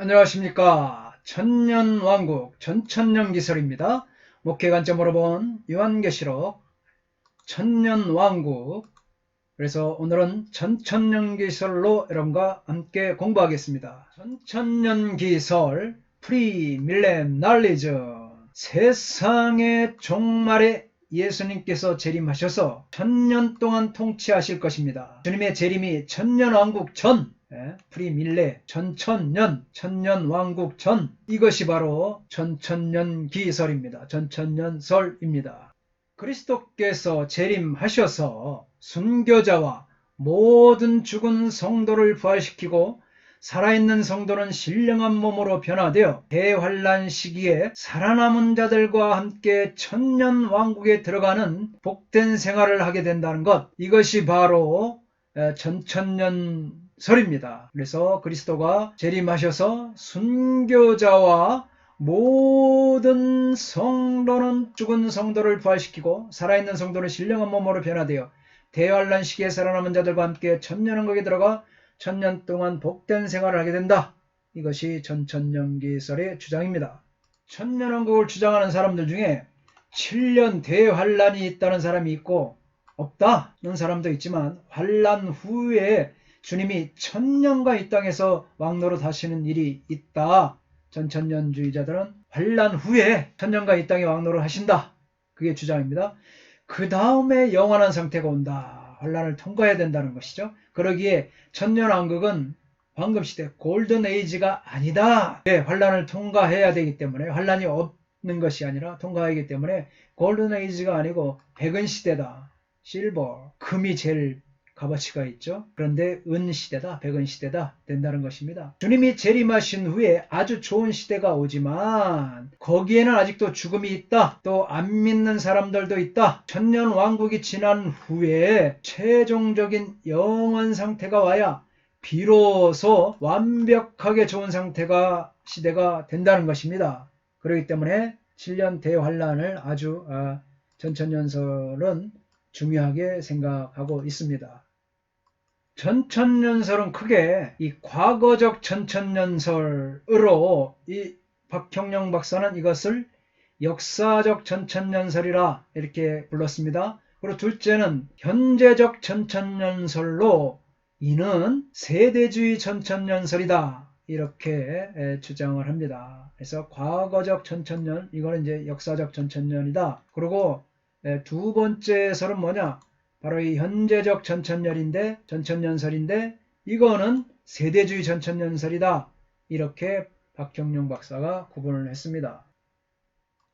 안녕하십니까. 천년왕국 전천년기설입니다. 목회 관점으로 본 요한계시록 천년왕국. 그래서 오늘은 전천년기설로 여러분과 함께 공부하겠습니다. 전천년기설 프리밀렌 날리즈. 세상의 종말에 예수님께서 재림하셔서 천년 동안 통치하실 것입니다. 주님의 재림이 천년왕국 전, 프리밀레, 전천년, 천년왕국 전, 이것이 바로 전천년기설입니다. 전천년설입니다. 그리스도께서 재림하셔서 순교자와 모든 죽은 성도를 부활시키고 살아있는 성도는 신령한 몸으로 변화되어 대환란 시기에 살아남은 자들과 함께 천년왕국에 들어가는 복된 생활을 하게 된다는 것, 이것이 바로 전천년설입니다. 그래서 그리스도가 재림하셔서 순교자와 모든 성도는 죽은 성도를 부활시키고 살아있는 성도는 신령한 몸으로 변화되어 대환란 시기에 살아남은 자들과 함께 천년왕국에 들어가 천년 동안 복된 생활을 하게 된다. 이것이 전천년기설의 주장입니다. 천년왕국을 주장하는 사람들 중에 7년 대환란이 있다는 사람이 있고 없다는 사람도 있지만, 환란 후에 주님이 천년과 이 땅에서 왕노릇 하시는 일이 있다. 전천년주의자들은 환란 후에 천년과 이 땅에 왕노릇 하신다. 그게 주장입니다. 그 다음에 영원한 상태가 온다. 환란을 통과해야 된다는 것이죠. 그러기에 천년왕국은 황금시대 골든 에이지가 아니다. 환란을 통과해야 되기 때문에, 환란이 없는 것이 아니라 통과하기 때문에 골든 에이지가 아니고 백은 시대다. 실버, 금이 제일 값어치가 있죠. 그런데 은 시대다, 백은 시대다 된다는 것입니다. 주님이 재림하신 후에 아주 좋은 시대가 오지만 거기에는 아직도 죽음이 있다. 또 안 믿는 사람들도 있다. 천년 왕국이 지난 후에 최종적인 영원 상태가 와야 비로소 완벽하게 좋은 시대가 된다는 것입니다. 그렇기 때문에 7년 대환란을 아주 전천년설은 중요하게 생각하고 있습니다. 전천년설은 크게 이 과거적 전천년설으로, 이 박형영 박사는 이것을 역사적 전천년설이라 이렇게 불렀습니다. 그리고 둘째는 현재적 전천년설로, 이는 세대주의 전천년설이다 이렇게 주장을 합니다. 그래서 과거적 전천년, 이거는 이제 역사적 전천년이다. 그리고 두 번째 설은 뭐냐? 바로 이 현재적 전천년설인데 이거는 세대주의 전천년설이다. 이렇게 박형룡 박사가 구분을 했습니다.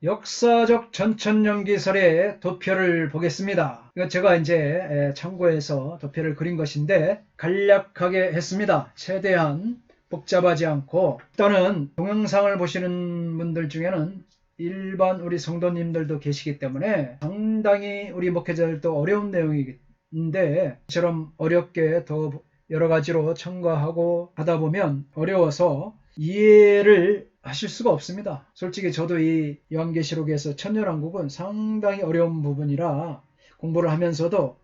역사적 전천년기설의 도표를 보겠습니다. 이거 제가 이제 참고해서 도표를 그린 것인데 간략하게 했습니다. 최대한 복잡하지 않고, 일단은 동영상을 보시는 분들 중에는 일반 우리 성도님들도 계시기 때문에 상당히 우리 목회자들도 어려운 내용인데, 이처럼 어렵게 더 여러 가지로 첨가하고 하다 보면 어려워서 이해를 하실 수가 없습니다. 솔직히 저도 이 요한계시록에서 천년왕국은 상당히 어려운 부분이라 공부를 하면서도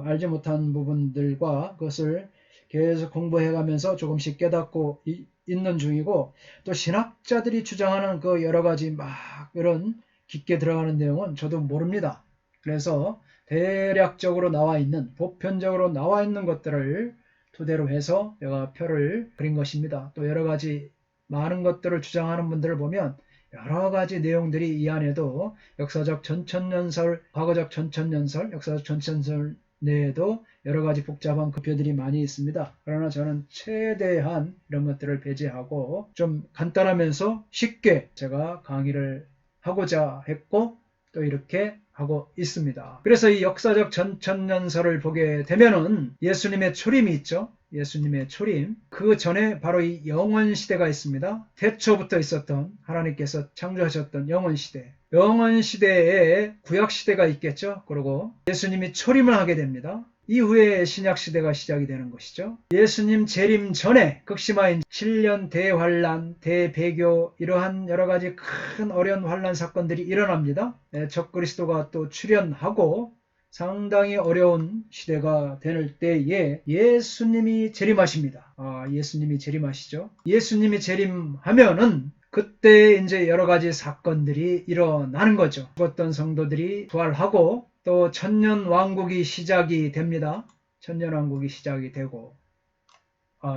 알지 못한 부분들과 그것을 계속 공부해가면서 조금씩 깨닫고 있는 중이고, 또 신학자들이 주장하는 그 여러 가지 막 이런 깊게 들어가는 내용은 저도 모릅니다. 그래서 대략적으로 나와 있는, 보편적으로 나와 있는 것들을 토대로 해서 내가 표를 그린 것입니다. 또 여러 가지 많은 것들을 주장하는 분들을 보면 여러 가지 내용들이 이 안에도 역사적 전천년설, 과거적 전천년설, 역사적 전천년설 내에도 여러 가지 복잡한 도표들이 많이 있습니다. 그러나 저는 최대한 이런 것들을 배제하고 좀 간단하면서 쉽게 제가 강의를 하고자 했고, 또 이렇게 하고 있습니다. 그래서 이 역사적 전천년설을 보게 되면은 예수님의 초림이 있죠. 예수님의 초림, 그 전에 바로 이 영원시대가 있습니다. 태초부터 있었던, 하나님께서 창조하셨던 영원시대, 영원시대에 구약시대가 있겠죠. 그리고 예수님이 초림을 하게 됩니다. 이후에 신약시대가 시작이 되는 것이죠. 예수님 재림 전에 극심한 7년 대환란, 대배교, 이러한 여러 가지 큰 어려운 환란 사건들이 일어납니다. 적그리스도가 또 출현하고 상당히 어려운 시대가 될 때에 예수님이 재림하십니다. 예수님이 재림하시죠. 예수님이 재림하면은 그때 이제 여러 가지 사건들이 일어나는 거죠. 죽었던 성도들이 부활하고 또 천년왕국이 시작이 됩니다. 천년왕국이 시작이 되고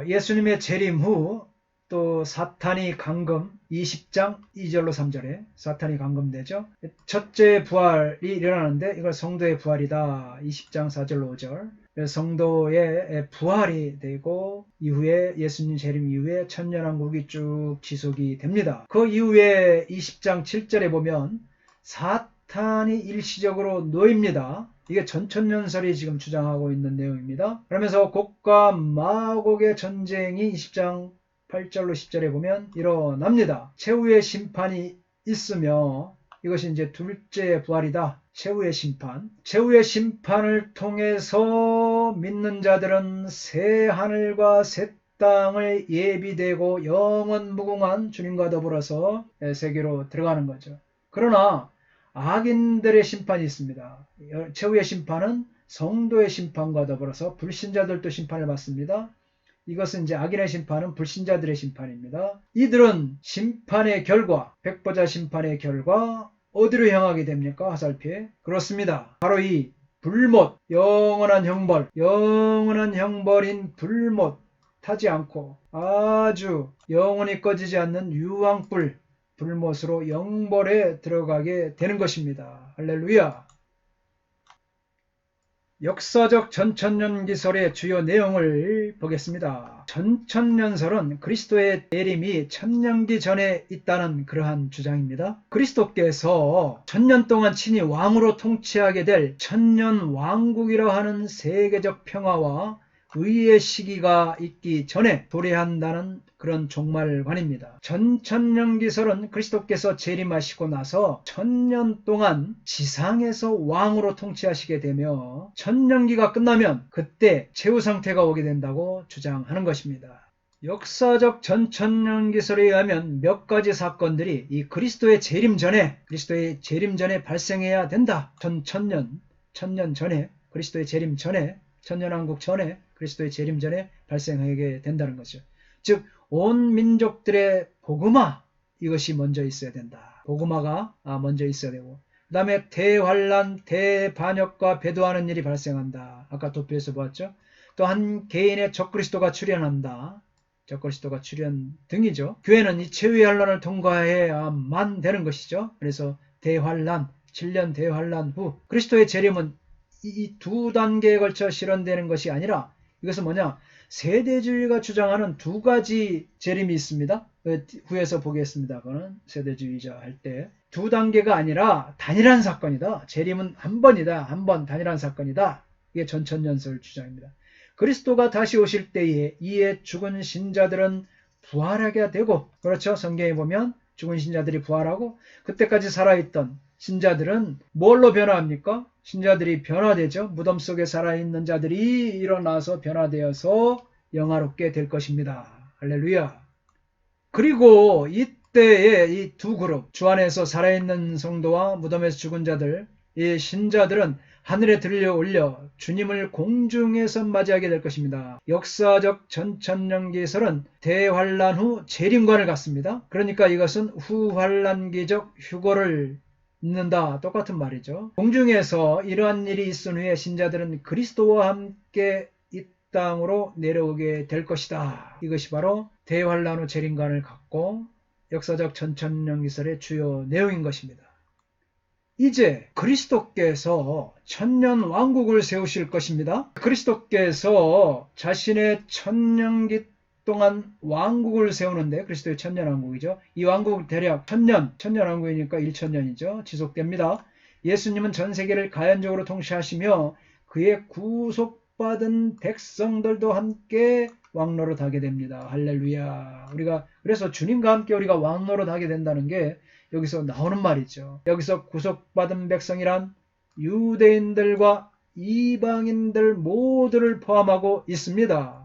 예수님의 재림 후 또 사탄이 감금 20장 2절로 3절에 사탄이 감금되죠. 첫째 부활이 일어나는데 이걸 성도의 부활이다. 20장 4절로 5절. 성도의 부활이 되고 이후에 예수님 재림 이후에 천년왕국이 쭉 지속이 됩니다. 그 이후에 20장 7절에 보면 사탄이 일시적으로 놓입니다. 이게 전천년설이 지금 주장하고 있는 내용입니다. 그러면서 곡과 마곡의 전쟁이 20장 8절로 10절에 보면 일어납니다. 최후의 심판이 있으며 이것이 이제 둘째 부활이다. 최후의 심판. 최후의 심판을 통해서 믿는 자들은 새 하늘과 새 땅을 예비되고 영원 무궁한 주님과 더불어서 세계로 들어가는 거죠. 그러나 악인들의 심판이 있습니다. 최후의 심판은 성도의 심판과 더불어서 불신자들도 심판을 받습니다. 이것은 이제 악인의 심판은 불신자들의 심판입니다. 이들은 심판의 결과, 백보자 심판의 결과 어디로 향하게 됩니까? 화살표에. 그렇습니다. 바로 이 불못, 영원한 형벌인 불못, 타지 않고 아주 영원히 꺼지지 않는 유황불, 불못으로 영벌에 들어가게 되는 것입니다. 할렐루야. 역사적 전천년기설의 주요 내용을 보겠습니다. 전천년설은 그리스도의 재림이 천년기 전에 있다는 그러한 주장입니다. 그리스도께서 천년 동안 친히 왕으로 통치하게 될 천년왕국이라 하는 세계적 평화와 의의 시기가 있기 전에 도래한다는 그런 종말관입니다. 전천년기설은 그리스도께서 재림하시고 나서 천년 동안 지상에서 왕으로 통치하시게 되며 천년기가 끝나면 그때 최후 상태가 오게 된다고 주장하는 것입니다. 역사적 전천년기설에 의하면 몇 가지 사건들이 이 그리스도의 재림 전에 발생해야 된다. 천년 전에 그리스도의 재림 전에 천년왕국 전에 그리스도의 재림 전에 발생하게 된다는 거죠. 즉 온 민족들의 복음화 이것이 먼저 있어야 된다. 복음화가 먼저 있어야 되고 그 다음에 대환란, 대반역과 배도하는 일이 발생한다. 아까 도표에서 보았죠. 또 한 개인의 적그리스도가 출현한다. 적그리스도가 출현 등이죠. 교회는 이 최후의 환란을 통과해야만 되는 것이죠. 그래서 대환란, 7년 대환란 후 그리스도의 재림은 이 두 단계에 걸쳐 실현되는 것이 아니라 이것은 뭐냐? 세대주의가 주장하는 두 가지 재림이 있습니다. 후에서 보겠습니다. 그거는 세대주의자 할 때 두 단계가 아니라 단일한 사건이다. 재림은 한 번이다. 한 번 단일한 사건이다. 이게 전천년설 주장입니다. 그리스도가 다시 오실 때에 이에 죽은 신자들은 부활하게 되고 그렇죠. 성경에 보면 죽은 신자들이 부활하고 그때까지 살아있던 신자들은 뭘로 변화합니까? 신자들이 변화되죠. 무덤 속에 살아있는 자들이 일어나서 변화되어서 영화롭게 될 것입니다. 할렐루야. 그리고 이때의 이 두 그룹, 주 안에서 살아있는 성도와 무덤에서 죽은 자들, 이 신자들은 하늘에 들려 올려 주님을 공중에서 맞이하게 될 것입니다. 역사적 전천년기설은 대환란 후 재림관을 갖습니다. 그러니까 이것은 후환란기적 휴거를 있는다. 똑같은 말이죠. 공중에서 이러한 일이 있은 후에 신자들은 그리스도와 함께 이 땅으로 내려오게 될 것이다. 이것이 바로 대환란 후 재림관을 갖고 역사적 전천년기설의 주요 내용인 것입니다. 이제 그리스도께서 천년 왕국을 세우실 것입니다. 그리스도께서 자신의 천년기 동안 왕국을 세우는데 그리스도의 천년왕국이죠. 이 왕국은 대략 천년왕국이니까 1000년이죠. 지속됩니다. 예수님은 전 세계를 가연적으로 통치하시며 그의 구속받은 백성들도 함께 왕노릇하게 됩니다. 할렐루야. 그래서 주님과 함께 우리가 왕노릇하게 된다는 게 여기서 나오는 말이죠. 여기서 구속받은 백성이란 유대인들과 이방인들 모두를 포함하고 있습니다.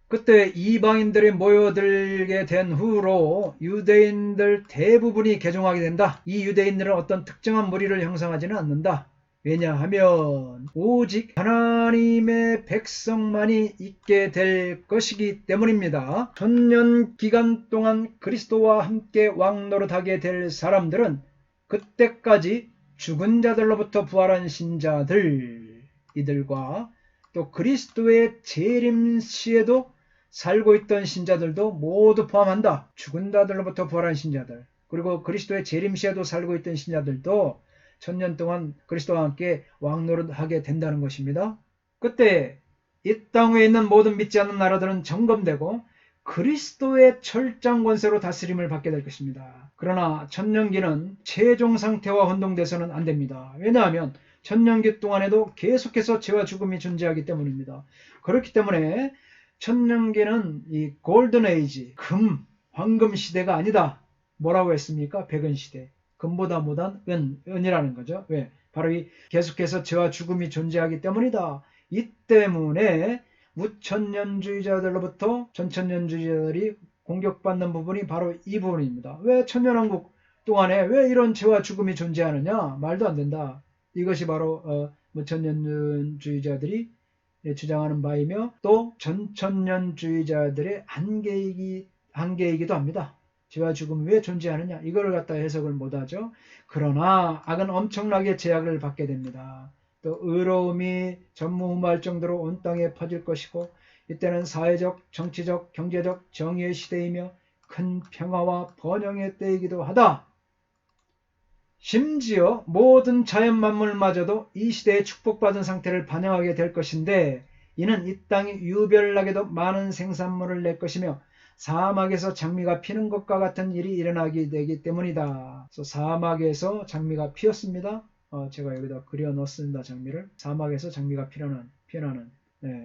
그때 이방인들이 모여들게 된 후로 유대인들 대부분이 개종하게 된다. 이 유대인들은 어떤 특정한 무리를 형성하지는 않는다. 왜냐하면 오직 하나님의 백성만이 있게 될 것이기 때문입니다. 천년 기간 동안 그리스도와 함께 왕노릇하게 될 사람들은 그때까지 죽은 자들로부터 부활한 신자들, 이들과 또 그리스도의 재림 시에도 살고 있던 신자들도 모두 포함한다. 죽은 자들로부터 부활한 신자들, 그리고 그리스도의 재림 시에도 살고 있던 신자들도 천년 동안 그리스도와 함께 왕노릇하게 된다는 것입니다. 그때 이 땅 위에 있는 모든 믿지 않는 나라들은 점검되고 그리스도의 철장 권세로 다스림을 받게 될 것입니다. 그러나 천년기는 최종 상태와 혼동돼서는 안 됩니다. 왜냐하면 천년기 동안에도 계속해서 죄와 죽음이 존재하기 때문입니다. 그렇기 때문에 천년기는 이 골든 에이지, 황금 시대가 아니다. 뭐라고 했습니까? 백은 시대. 금보다 못한 은이라는 거죠. 왜? 바로 이 계속해서 죄와 죽음이 존재하기 때문이다. 이 때문에 무천년주의자들로부터 전천년주의자들이 공격받는 부분이 바로 이 부분입니다. 왜 천년왕국 동안에 왜 이런 죄와 죽음이 존재하느냐? 말도 안 된다. 이것이 바로 무천년주의자들이 주장하는 바이며 또 전천년주의자들의 한계이기도 합니다. 죄와 죽음이 왜 존재하느냐? 이걸 갖다 해석을 못하죠. 그러나 악은 엄청나게 제약을 받게 됩니다. 또 의로움이 전무후무할 정도로 온 땅에 퍼질 것이고 이때는 사회적, 정치적, 경제적 정의의 시대이며 큰 평화와 번영의 때이기도 하다. 심지어 모든 자연 만물마저도 이 시대의 축복받은 상태를 반영하게 될 것인데 이는 이 땅이 유별나게도 많은 생산물을 낼 것이며 사막에서 장미가 피는 것과 같은 일이 일어나게 되기 때문이다. 그래서 사막에서 장미가 피었습니다. 제가 여기다 그려 넣었습니다. 장미를. 사막에서 장미가 피어나는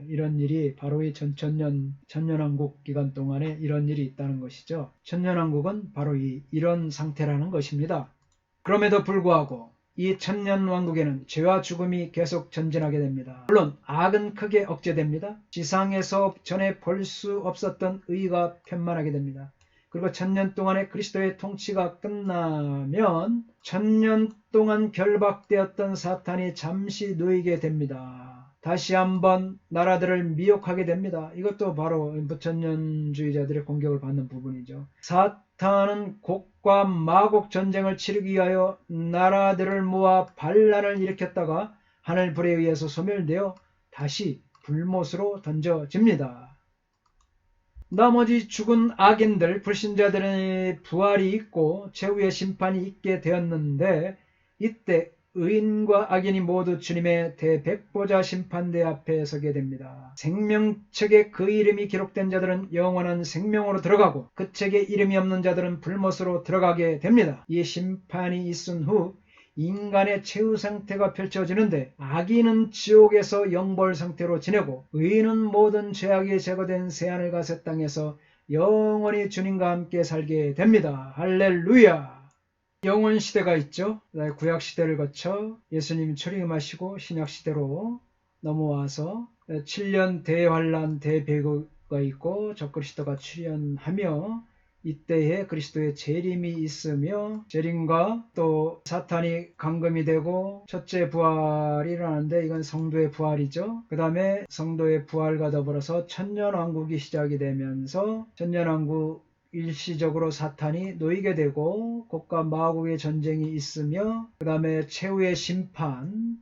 이런 일이 바로 이 천년왕국 기간 동안에 이런 일이 있다는 것이죠. 천년왕국은 바로 이런 상태라는 것입니다. 그럼에도 불구하고 이 천년왕국에는 죄와 죽음이 계속 전진하게 됩니다. 물론 악은 크게 억제됩니다. 지상에서 전에 볼 수 없었던 의가 편만하게 됩니다. 그리고 천년 동안의 그리스도의 통치가 끝나면 천년 동안 결박되었던 사탄이 잠시 놓이게 됩니다. 다시 한번 나라들을 미혹하게 됩니다. 이것도 바로 무천년주의자들의 공격을 받는 부분이죠. 사탄은 곡과 마곡 전쟁을 치르기 위하여 나라들을 모아 반란을 일으켰다가 하늘불에 의해서 소멸되어 다시 불못으로 던져집니다. 나머지 죽은 악인들, 불신자들의 부활이 있고 최후의 심판이 있게 되었는데 이때 의인과 악인이 모두 주님의 대백보자 심판대 앞에 서게 됩니다. 생명책에 그 이름이 기록된 자들은 영원한 생명으로 들어가고 그 책에 이름이 없는 자들은 불못으로 들어가게 됩니다. 이 심판이 있은 후 인간의 최후 상태가 펼쳐지는데 악인은 지옥에서 영벌 상태로 지내고 의인은 모든 죄악이 제거된 새하늘과 새 땅에서 영원히 주님과 함께 살게 됩니다. 할렐루야! 영원 시대가 있죠. 구약 시대를 거쳐 예수님이 출임하시고 신약 시대로 넘어와서 7년 대환란 대배교가 있고 적그리스도가 출현하며 이때에 그리스도의 재림이 있으며 재림과 또 사탄이 감금이 되고 첫째 부활이 일어나는데 이건 성도의 부활이죠. 그 다음에 성도의 부활과 더불어서 천년왕국이 시작이 되면서 천년왕국 일시적으로 사탄이 놓이게 되고 곡과 마곡의 전쟁이 있으며 그 다음에 최후의 심판이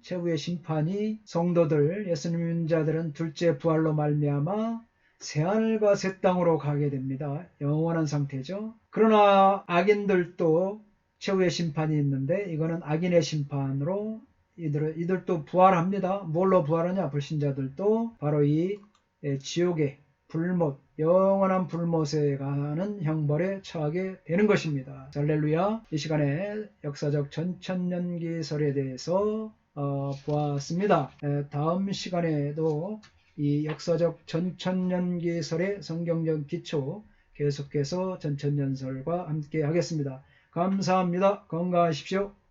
성도들 예수님 믿는 자들은 둘째 부활로 말미암아 새하늘과 새 땅으로 가게 됩니다. 영원한 상태죠. 그러나 악인들도 최후의 심판이 있는데 이거는 악인의 심판으로 이들도 부활합니다. 뭘로 부활하냐? 불신자들도 바로 이 지옥의 불못, 영원한 불못에 가는 형벌에 처하게 되는 것입니다. 할렐루야. 이 시간에 역사적 전천년기설에 대해서 보았습니다. 다음 시간에도 이 역사적 전천년기설의 성경적 기초 계속해서 전천년설과 함께 하겠습니다. 감사합니다. 건강하십시오.